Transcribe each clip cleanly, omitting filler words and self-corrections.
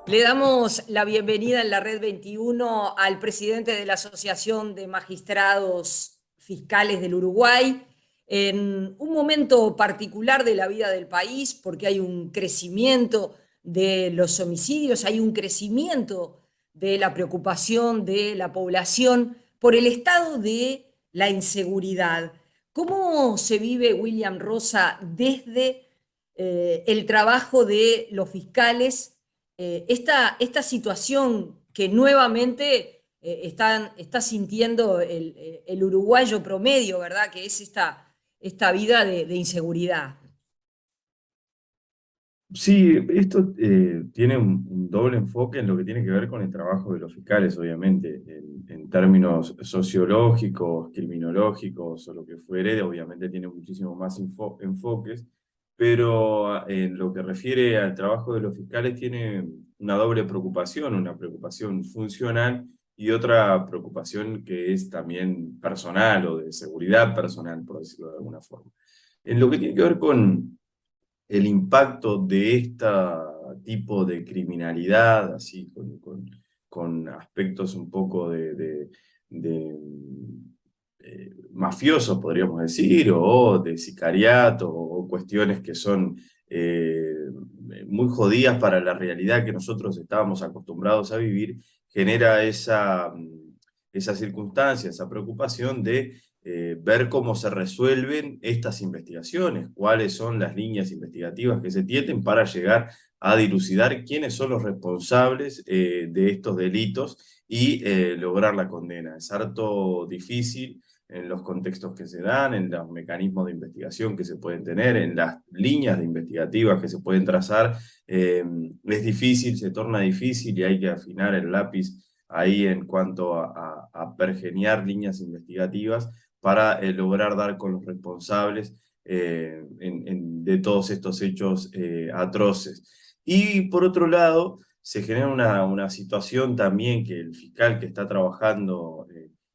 Le damos la bienvenida en la Red 21 al presidente de la Asociación de Magistrados Fiscales del Uruguay, en un momento particular de la vida del país, porque hay un crecimiento de los homicidios, hay un crecimiento de la preocupación de la población por el estado de la inseguridad. ¿Cómo se vive, William Rosa, desde el trabajo de los fiscales? Esta situación que nuevamente está sintiendo el uruguayo promedio, ¿verdad? Que es esta vida de inseguridad. Sí, esto tiene un doble enfoque en lo que tiene que ver con el trabajo de los fiscales, obviamente, en términos sociológicos, criminológicos o lo que fuere, obviamente tiene muchísimo más enfoques, pero en lo que refiere al trabajo de los fiscales tiene una doble preocupación, una preocupación funcional y otra preocupación que es también personal o de seguridad personal, por decirlo de alguna forma. En lo que tiene que ver con el impacto de este tipo de criminalidad, así con aspectos un poco de mafiosos, podríamos decir, o de sicariato, o cuestiones que son muy jodidas para la realidad que nosotros estábamos acostumbrados a vivir, genera esa circunstancia, esa preocupación de ver cómo se resuelven estas investigaciones, cuáles son las líneas investigativas que se tienen para llegar a dilucidar quiénes son los responsables de estos delitos y lograr la condena. Es harto difícil en los contextos que se dan, en los mecanismos de investigación que se pueden tener, en las líneas de investigativas que se pueden trazar. Es difícil, se torna difícil y hay que afinar el lápiz ahí en cuanto a pergeniar líneas investigativas para lograr dar con los responsables de todos estos hechos atroces. Y por otro lado, se genera una situación también que el fiscal que está trabajando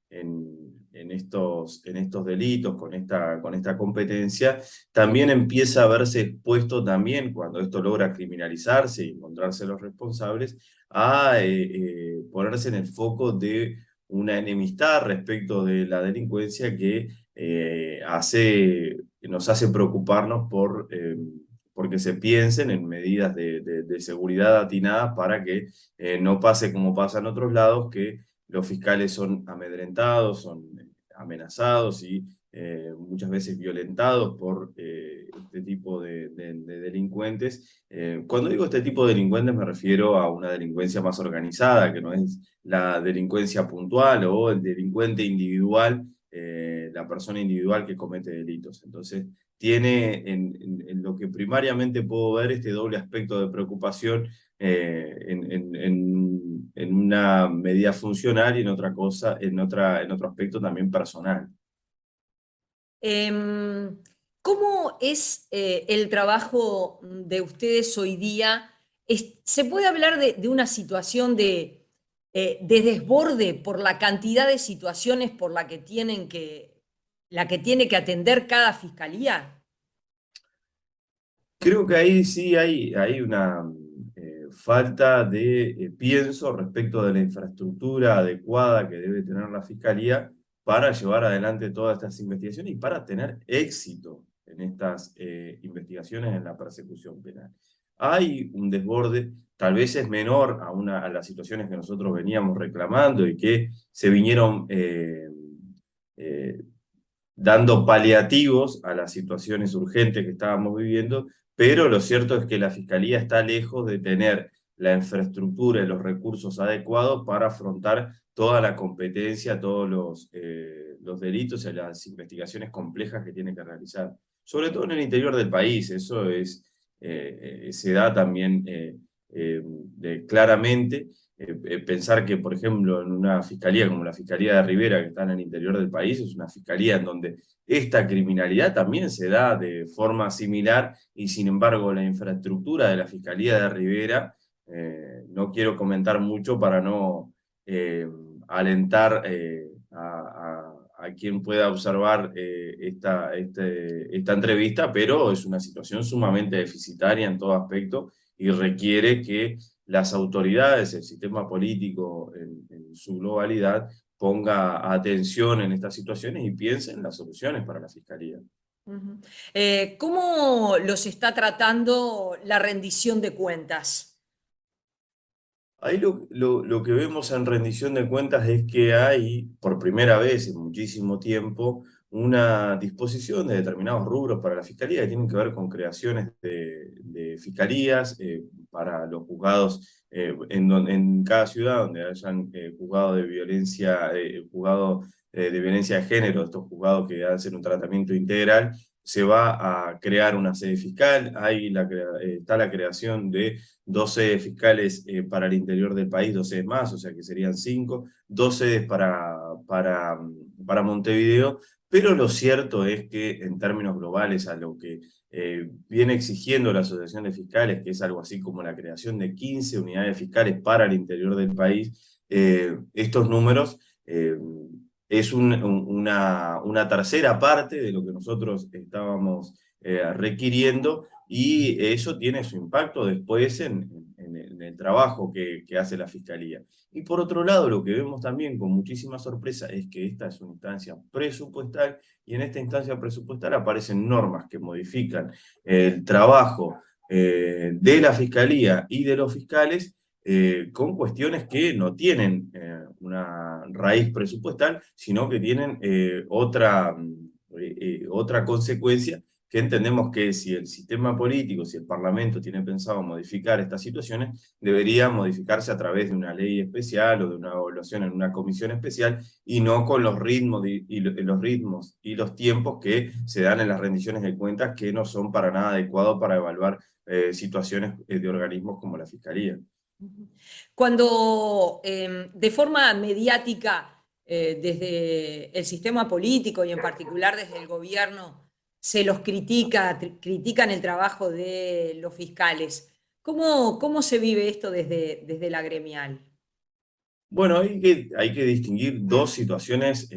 en estos delitos, con esta competencia, también empieza a verse expuesto también, cuando esto logra criminalizarse y encontrarse los responsables, a ponerse en el foco de una enemistad respecto de la delincuencia que nos hace preocuparnos porque se piensen en medidas de seguridad atinadas para que no pase como pasa en otros lados, que los fiscales son amedrentados, son amenazados y muchas veces violentados por este tipo de delincuentes. Cuando digo este tipo de delincuentes me refiero a una delincuencia más organizada, que no es la delincuencia puntual o el delincuente individual, la persona individual que comete delitos. Entonces, tiene en lo que primariamente puedo ver este doble aspecto de preocupación en una medida funcional y en otra cosa, en otro aspecto también personal. Em, ¿Cómo es el trabajo de ustedes hoy día? ¿Se puede hablar de una situación de desborde por la cantidad de situaciones por la que tiene que atender cada fiscalía? Creo que ahí sí hay una falta de pienso respecto de la infraestructura adecuada que debe tener la Fiscalía para llevar adelante todas estas investigaciones y para tener éxito en estas investigaciones en la persecución penal. Hay un desborde, tal vez es menor a las situaciones que nosotros veníamos reclamando y que se vinieron eh, dando paliativos a las situaciones urgentes que estábamos viviendo, pero lo cierto es que la Fiscalía está lejos de tener la infraestructura y los recursos adecuados para afrontar toda la competencia, todos los delitos y las investigaciones complejas que tiene que realizar. Sobre todo en el interior del país, eso se da también claramente. Pensar que, por ejemplo, en una fiscalía como la Fiscalía de Rivera, que está en el interior del país, es una fiscalía en donde esta criminalidad también se da de forma similar y sin embargo la infraestructura de la Fiscalía de Rivera, no quiero comentar mucho para no eh, alentar a quien pueda observar esta entrevista, pero es una situación sumamente deficitaria en todo aspecto y requiere que las autoridades, el sistema político en su globalidad, ponga atención en estas situaciones y piense en las soluciones para la Fiscalía. Ujú. ¿Cómo los está tratando la rendición de cuentas? Ahí lo que vemos en rendición de cuentas es que hay, por primera vez en muchísimo tiempo, una disposición de determinados rubros para la Fiscalía que tienen que ver con creaciones de fiscalías para los juzgados en cada ciudad donde hayan juzgado de violencia de género, estos juzgados que hacen un tratamiento integral. Se va a crear una sede fiscal, está la creación de 12 fiscales para el interior del país, 12 más, o sea que serían 5, 2 sedes para Montevideo, pero lo cierto es que en términos globales a lo que viene exigiendo la Asociación de Fiscales, que es algo así como la creación de 15 unidades fiscales para el interior del país, estos números es una tercera parte de lo que nosotros estábamos requiriendo, y eso tiene su impacto después en el trabajo que hace la Fiscalía. Y por otro lado, lo que vemos también con muchísima sorpresa es que esta es una instancia presupuestal, y en esta instancia presupuestal aparecen normas que modifican el trabajo de la Fiscalía y de los fiscales, con cuestiones que no tienen una raíz presupuestal, sino que tienen otra consecuencia, que entendemos que si el sistema político, si el Parlamento tiene pensado modificar estas situaciones, debería modificarse a través de una ley especial o de una evaluación en una comisión especial, y no con los ritmos y los tiempos que se dan en las rendiciones de cuentas, que no son para nada adecuados para evaluar situaciones de organismos como la Fiscalía. Cuando de forma mediática, desde el sistema político y en particular desde el gobierno, se los critican el trabajo de los fiscales, ¿cómo se vive esto desde la gremial? Bueno, hay que distinguir dos situaciones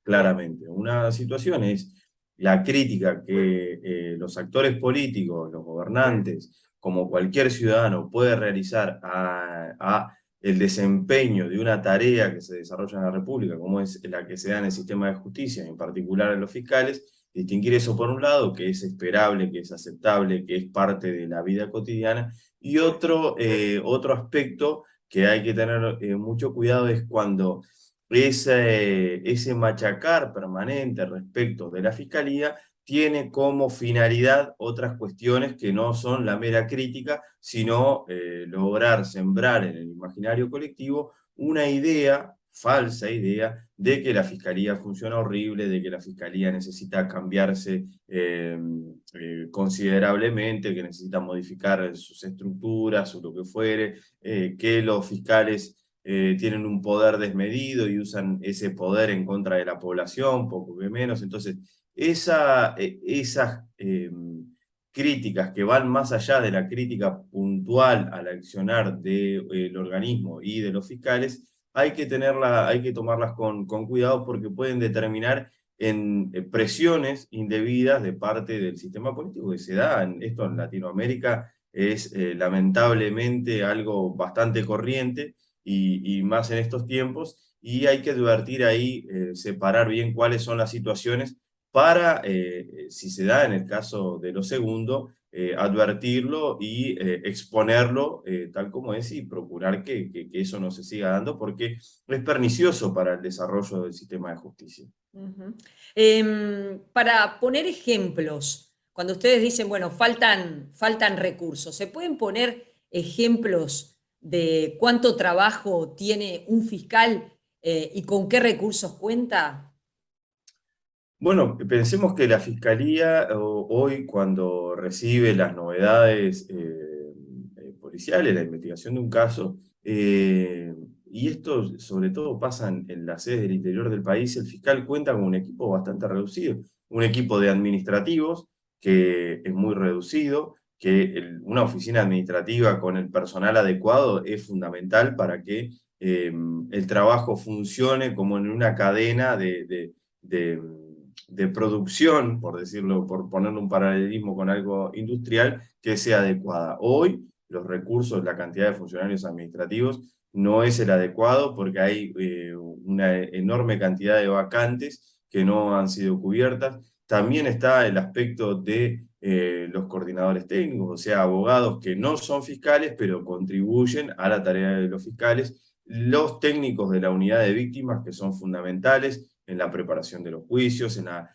claramente. Una situación es la crítica que los actores políticos, los gobernantes, como cualquier ciudadano, puede realizar a el desempeño de una tarea que se desarrolla en la República, como es la que se da en el sistema de justicia, en particular en los fiscales. Distinguir eso por un lado, que es esperable, que es aceptable, que es parte de la vida cotidiana, y otro aspecto que hay que tener mucho cuidado es cuando ese machacar permanente respecto de la Fiscalía tiene como finalidad otras cuestiones que no son la mera crítica, sino lograr sembrar en el imaginario colectivo una idea, falsa idea, de que la Fiscalía funciona horrible, de que la Fiscalía necesita cambiarse considerablemente, que necesita modificar sus estructuras o lo que fuere, que los fiscales tienen un poder desmedido y usan ese poder en contra de la población, poco que menos. Entonces, esas críticas que van más allá de la crítica puntual al accionar del organismo y de los fiscales, hay que tomarlas con cuidado, porque pueden determinar en presiones indebidas de parte del sistema político que se da. Esto en Latinoamérica es lamentablemente algo bastante corriente, y más en estos tiempos, y hay que advertir ahí, separar bien cuáles son las situaciones para, si se da en el caso de lo segundo, advertirlo y exponerlo tal como es, y procurar que eso no se siga dando, porque es pernicioso para el desarrollo del sistema de justicia. Ujú. Para poner ejemplos, cuando ustedes dicen, bueno, faltan recursos, ¿se pueden poner ejemplos de cuánto trabajo tiene un fiscal y con qué recursos cuenta? Bueno, pensemos que la Fiscalía hoy, cuando recibe las novedades policiales, la investigación de un caso, y esto sobre todo pasa en las sedes del interior del país, el fiscal cuenta con un equipo bastante reducido, un equipo de administrativos que es muy reducido, que una oficina administrativa con el personal adecuado es fundamental para que el trabajo funcione como en una cadena de, de producción, por decirlo, por ponerle un paralelismo con algo industrial, que sea adecuada. Hoy los recursos, la cantidad de funcionarios administrativos no es el adecuado porque hay una enorme cantidad de vacantes que no han sido cubiertas. También está el aspecto de los coordinadores técnicos, o sea, abogados que no son fiscales, pero contribuyen a la tarea de los fiscales, los técnicos de la unidad de víctimas, que son fundamentales en la preparación de los juicios, en la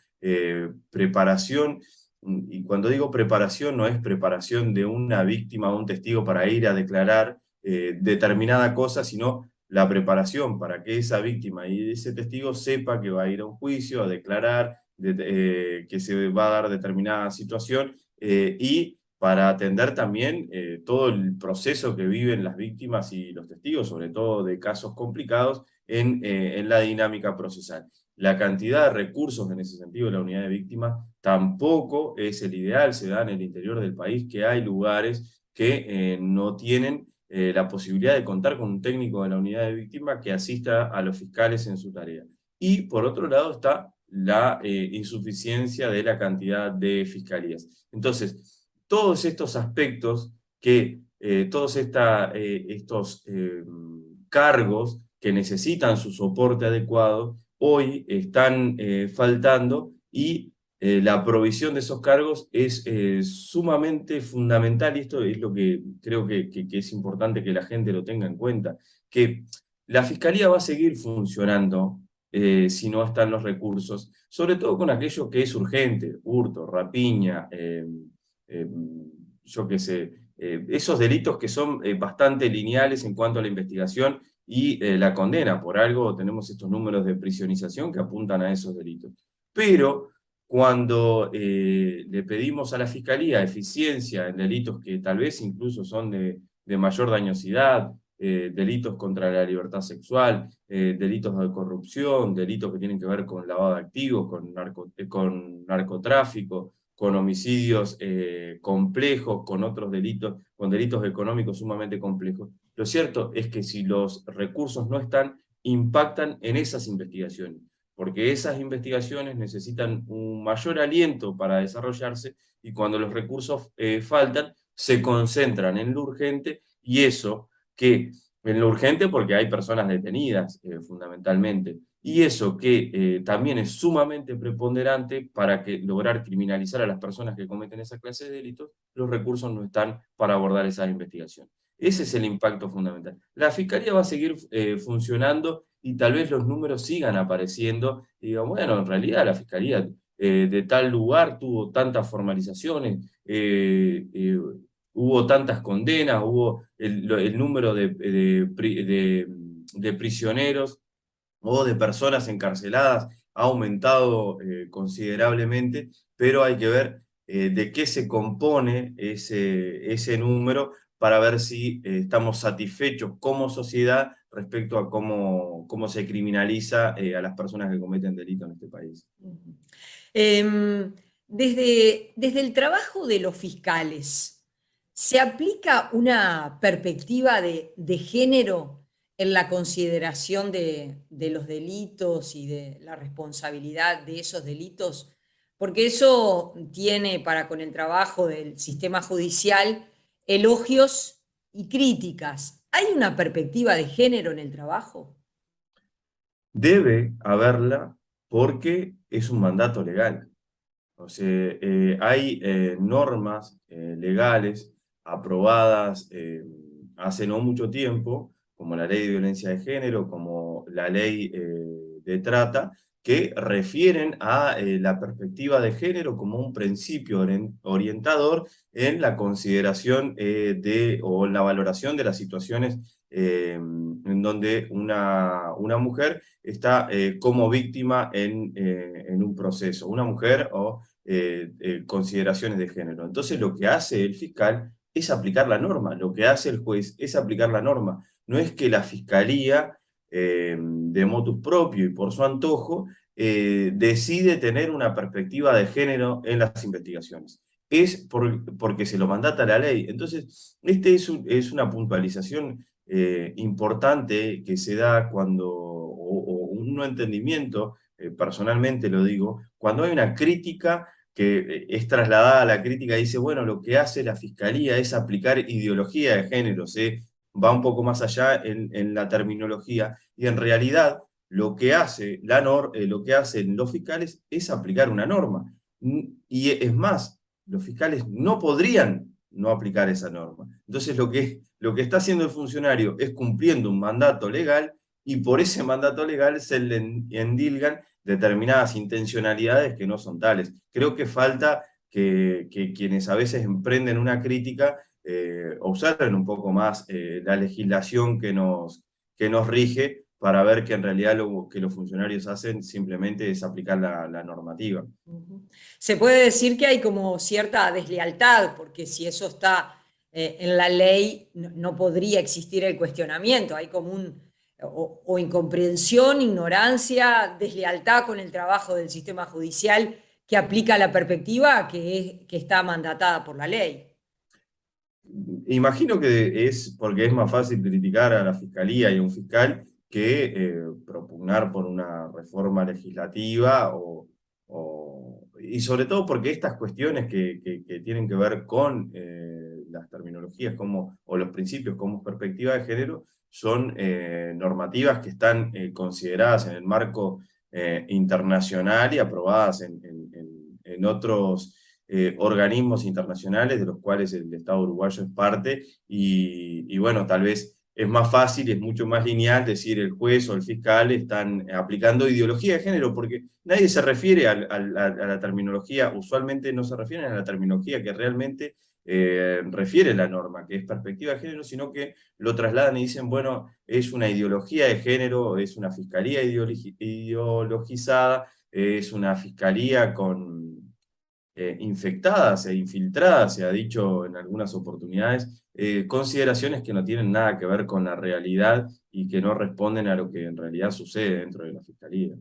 preparación, y cuando digo preparación, no es preparación de una víctima o un testigo para ir a declarar determinada cosa, sino la preparación para que esa víctima y ese testigo sepa que va a ir a un juicio, a declarar, que se va a dar determinada situación, y para atender también todo el proceso que viven las víctimas y los testigos, sobre todo de casos complicados, en la dinámica procesal. La cantidad de recursos en ese sentido de la unidad de víctimas tampoco es el ideal, se da en el interior del país, que hay lugares que no tienen la posibilidad de contar con un técnico de la unidad de víctimas que asista a los fiscales en su tarea. Y por otro lado está la insuficiencia de la cantidad de fiscalías. Entonces, todos estos aspectos todos estos cargos que necesitan su soporte adecuado, hoy están faltando, y la provisión de esos cargos es sumamente fundamental, y esto es lo que creo que es importante que la gente lo tenga en cuenta, que la Fiscalía va a seguir funcionando si no están los recursos, sobre todo con aquello que es urgente, hurto, rapiña, eh, yo qué sé, esos delitos que son bastante lineales en cuanto a la investigación y la condena. Por algo tenemos estos números de prisionización que apuntan a esos delitos. Pero cuando le pedimos a la Fiscalía eficiencia en delitos que tal vez incluso son de mayor dañosidad, delitos contra la libertad sexual, delitos de corrupción, delitos que tienen que ver con lavado de activos, con narcotráfico, con homicidios complejos, con otros delitos, con delitos económicos sumamente complejos. Lo cierto es que si los recursos no están, impactan en esas investigaciones, porque esas investigaciones necesitan un mayor aliento para desarrollarse, y cuando los recursos faltan, se concentran en lo urgente, y eso que en lo urgente porque hay personas detenidas fundamentalmente, y eso que también es sumamente preponderante para lograr criminalizar a las personas que cometen esa clase de delitos, los recursos no están para abordar esas investigaciones. Ese es el impacto fundamental. La Fiscalía va a seguir funcionando y tal vez los números sigan apareciendo, y digan, bueno, en realidad la Fiscalía de tal lugar tuvo tantas formalizaciones, hubo tantas condenas, hubo el número de prisioneros o de personas encarceladas ha aumentado considerablemente, pero hay que ver de qué se compone ese número para ver si estamos satisfechos como sociedad respecto a cómo se criminaliza a las personas que cometen delito en este país. Em, desde el trabajo de los fiscales, ¿se aplica una perspectiva de género en la consideración de los delitos y de la responsabilidad de esos delitos? Porque eso tiene para con el trabajo del sistema judicial elogios y críticas. ¿Hay una perspectiva de género en el trabajo? Debe haberla porque es un mandato legal. O sea, hay normas legales aprobadas hace no mucho tiempo, como la ley de violencia de género, como la ley de trata, que refieren a la perspectiva de género como un principio orientador en la consideración o en la valoración de las situaciones en donde una mujer está como víctima en un proceso, una mujer o consideraciones de género. Entonces lo que hace el fiscal es aplicar la norma, lo que hace el juez es aplicar la norma. No es que la fiscalía, de motus propio y por su antojo, decide tener una perspectiva de género en las investigaciones. Es porque se lo mandata la ley. Entonces, es una puntualización importante que se da o un no entendimiento personalmente lo digo, cuando hay una crítica que es trasladada a la crítica, dice, bueno, lo que hace la Fiscalía es aplicar ideología de género, se va un poco más allá en la terminología, y en realidad lo que lo que hacen los fiscales es aplicar una norma. Y es más, los fiscales no podrían no aplicar esa norma. Entonces lo que está haciendo el funcionario es cumpliendo un mandato legal, y por ese mandato legal se le endilgan determinadas intencionalidades que no son tales. Creo que falta que quienes a veces emprenden una crítica observen un poco más la legislación que nos rige, para ver que en realidad lo que los funcionarios hacen simplemente es aplicar la normativa. Ujú. Se puede decir que hay como cierta deslealtad, porque si eso está en la ley, no podría existir el cuestionamiento. Hay como o incomprensión, ignorancia, deslealtad con el trabajo del sistema judicial que aplica la perspectiva que está mandatada por la ley. Imagino que es porque es más fácil criticar a la fiscalía y a un fiscal que propugnar por una reforma legislativa, y sobre todo porque estas cuestiones que tienen que ver con las terminologías o los principios como perspectiva de género son normativas que están consideradas en el marco internacional y aprobadas en otros organismos internacionales de los cuales el Estado uruguayo es parte, y bueno, tal vez es más fácil y es mucho más lineal decir el juez o el fiscal están aplicando ideología de género, porque nadie se refiere a la terminología, usualmente no se refieren a la terminología que realmente refiere la norma, que es perspectiva de género, sino que lo trasladan y dicen, bueno, es una ideología de género, es una fiscalía ideologizada, es una fiscalía con infectadas e infiltradas, se ha dicho en algunas oportunidades, consideraciones que no tienen nada que ver con la realidad y que no responden a lo que en realidad sucede dentro de la Fiscalía.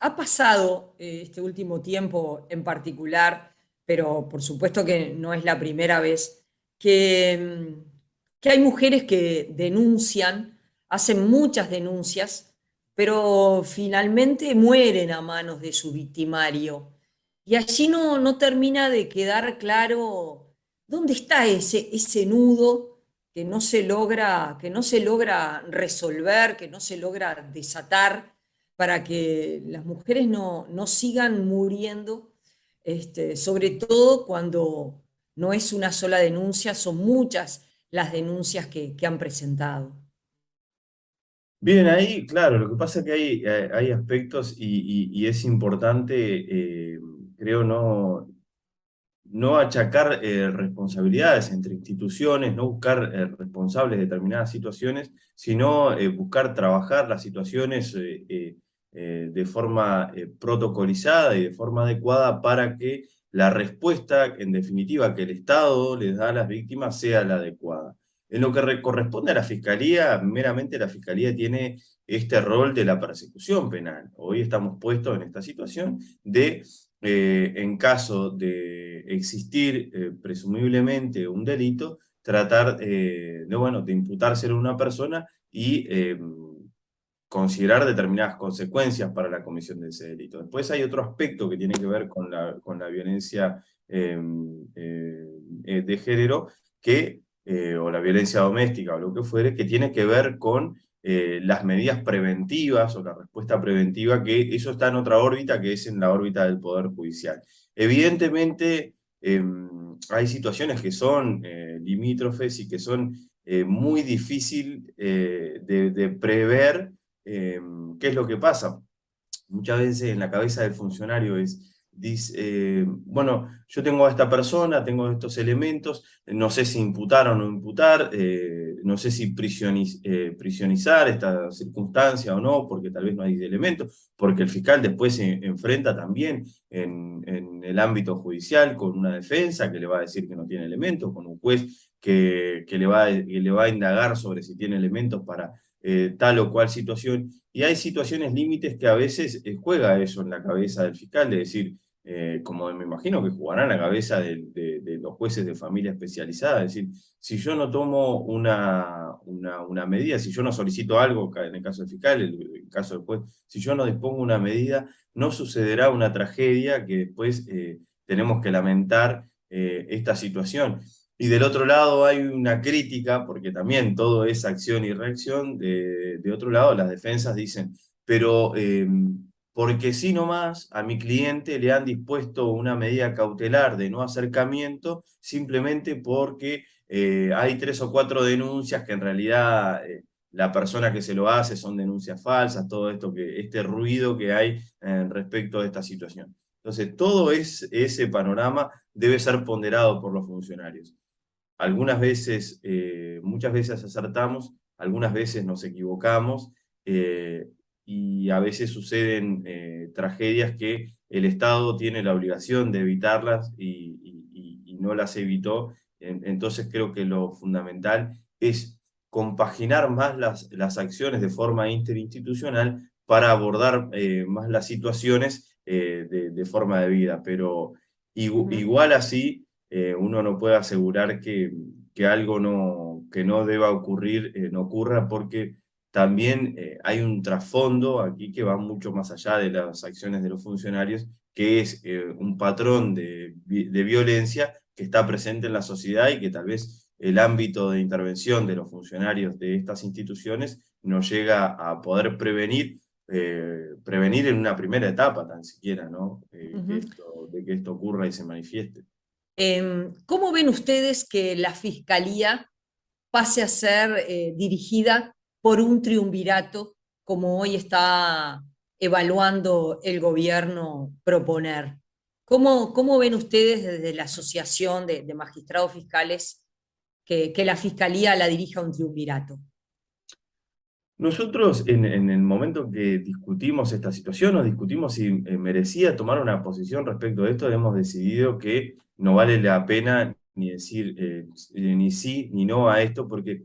Ha pasado este último tiempo en particular, pero por supuesto que no es la primera vez, que hay mujeres que denuncian, hacen muchas denuncias, pero finalmente mueren a manos de su victimario. Y allí no termina de quedar claro dónde está ese nudo que no se logra resolver, que no se logra desatar para que las mujeres no sigan muriendo, sobre todo cuando no es una sola denuncia, son muchas las denuncias que han presentado. Bien, ahí, claro, lo que pasa es que hay aspectos y es importante, creo, no achacar responsabilidades entre instituciones, no buscar responsables de determinadas situaciones, sino buscar trabajar las situaciones de forma protocolizada y de forma adecuada, para que la respuesta, en definitiva, que el Estado les da a las víctimas sea la adecuada. En lo que corresponde a la Fiscalía, meramente la Fiscalía tiene este rol de la persecución penal. Hoy estamos puestos en esta situación de en caso de existir presumiblemente un delito, tratar bueno, de imputárselo a una persona y considerar determinadas consecuencias para la comisión de ese delito. Después hay otro aspecto que tiene que ver con la violencia de género, o la violencia doméstica o lo que fuere, que tiene que ver con las medidas preventivas o la respuesta preventiva, que eso está en otra órbita, que es en la órbita del Poder Judicial. Evidentemente, hay situaciones que son limítrofes y que son muy difícil de prever qué es lo que pasa. Muchas veces en la cabeza del funcionario dice, bueno, yo tengo a esta persona, tengo estos elementos, no sé si imputar o no imputar, no sé si prisionizar esta circunstancia o no, porque tal vez no hay elementos, porque el fiscal después se enfrenta también en el ámbito judicial con una defensa que le va a decir que no tiene elementos, con un juez que le va a indagar sobre si tiene elementos para tal o cual situación, y hay situaciones límites que a veces juega eso en la cabeza del fiscal, de decir, como me imagino que jugarán la cabeza de los jueces de familia especializada, es decir, si yo no tomo una medida, si yo no solicito algo, en el caso del fiscal, en el caso del juez, si yo no dispongo una medida, no sucederá una tragedia que después tenemos que lamentar esta situación. Y del otro lado hay una crítica, porque también todo es acción y reacción, de otro lado las defensas dicen, pero porque si nomás a mi cliente le han dispuesto una medida cautelar de no acercamiento, simplemente porque hay 3 o 4 denuncias que en realidad la persona que se lo hace son denuncias falsas, todo esto este ruido que hay respecto a esta situación. Entonces, todo ese panorama debe ser ponderado por los funcionarios. Algunas veces, muchas veces acertamos, algunas veces nos equivocamos, y a veces suceden tragedias que el Estado tiene la obligación de evitarlas y no las evitó. Entonces creo que lo fundamental es compaginar más las acciones de forma interinstitucional para abordar más las situaciones de forma debida, pero igual así uno no puede asegurar que algo que no deba ocurrir no ocurra, porque también hay un trasfondo aquí que va mucho más allá de las acciones de los funcionarios, que es un patrón de violencia que está presente en la sociedad y que tal vez el ámbito de intervención de los funcionarios de estas instituciones no llega a poder prevenir en una primera etapa tan siquiera, ¿no? De que esto ocurra y se manifieste. ¿Cómo ven ustedes que la Fiscalía pase a ser dirigida por un triunvirato, como hoy está evaluando el gobierno proponer? ¿Cómo ven ustedes desde la Asociación de Magistrados Fiscales que la Fiscalía la dirija un triunvirato? Nosotros, en el momento que discutimos esta situación, o discutimos si merecía tomar una posición respecto de esto, hemos decidido que no vale la pena ni decir ni sí ni no a esto, porque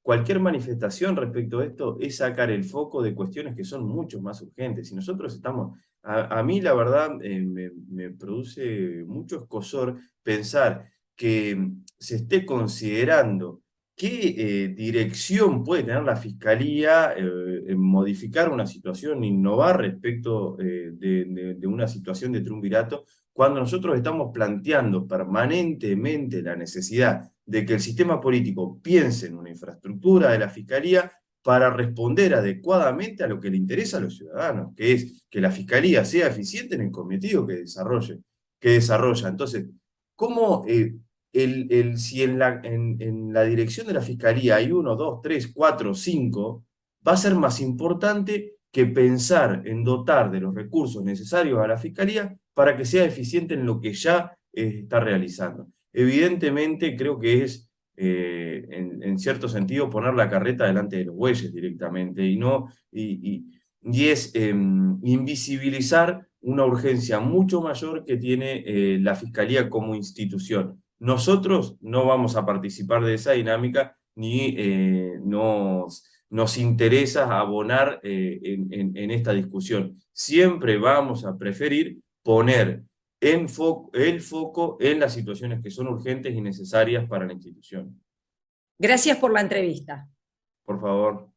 cualquier manifestación respecto a esto es sacar el foco de cuestiones que son mucho más urgentes. Y nosotros estamos, a mí la verdad me produce mucho escozor pensar que se esté considerando qué dirección puede tener la Fiscalía en modificar una situación, innovar respecto de una situación de triunvirato, cuando nosotros estamos planteando permanentemente la necesidad de que el sistema político piense en una infraestructura de la Fiscalía para responder adecuadamente a lo que le interesa a los ciudadanos, que es que la Fiscalía sea eficiente en el cometido que desarrolla. Entonces, ¿cómo si en la dirección de la Fiscalía hay 1, 2, 3, 4, 5, va a ser más importante que pensar en dotar de los recursos necesarios a la Fiscalía para que sea eficiente en lo que ya está realizando? Evidentemente creo que es, en cierto sentido, poner la carreta delante de los bueyes directamente, y es invisibilizar una urgencia mucho mayor que tiene la Fiscalía como institución. Nosotros no vamos a participar de esa dinámica, ni nos interesa abonar en esta discusión. Siempre vamos a preferir poner el foco en las situaciones que son urgentes y necesarias para la institución. Gracias por la entrevista. Por favor.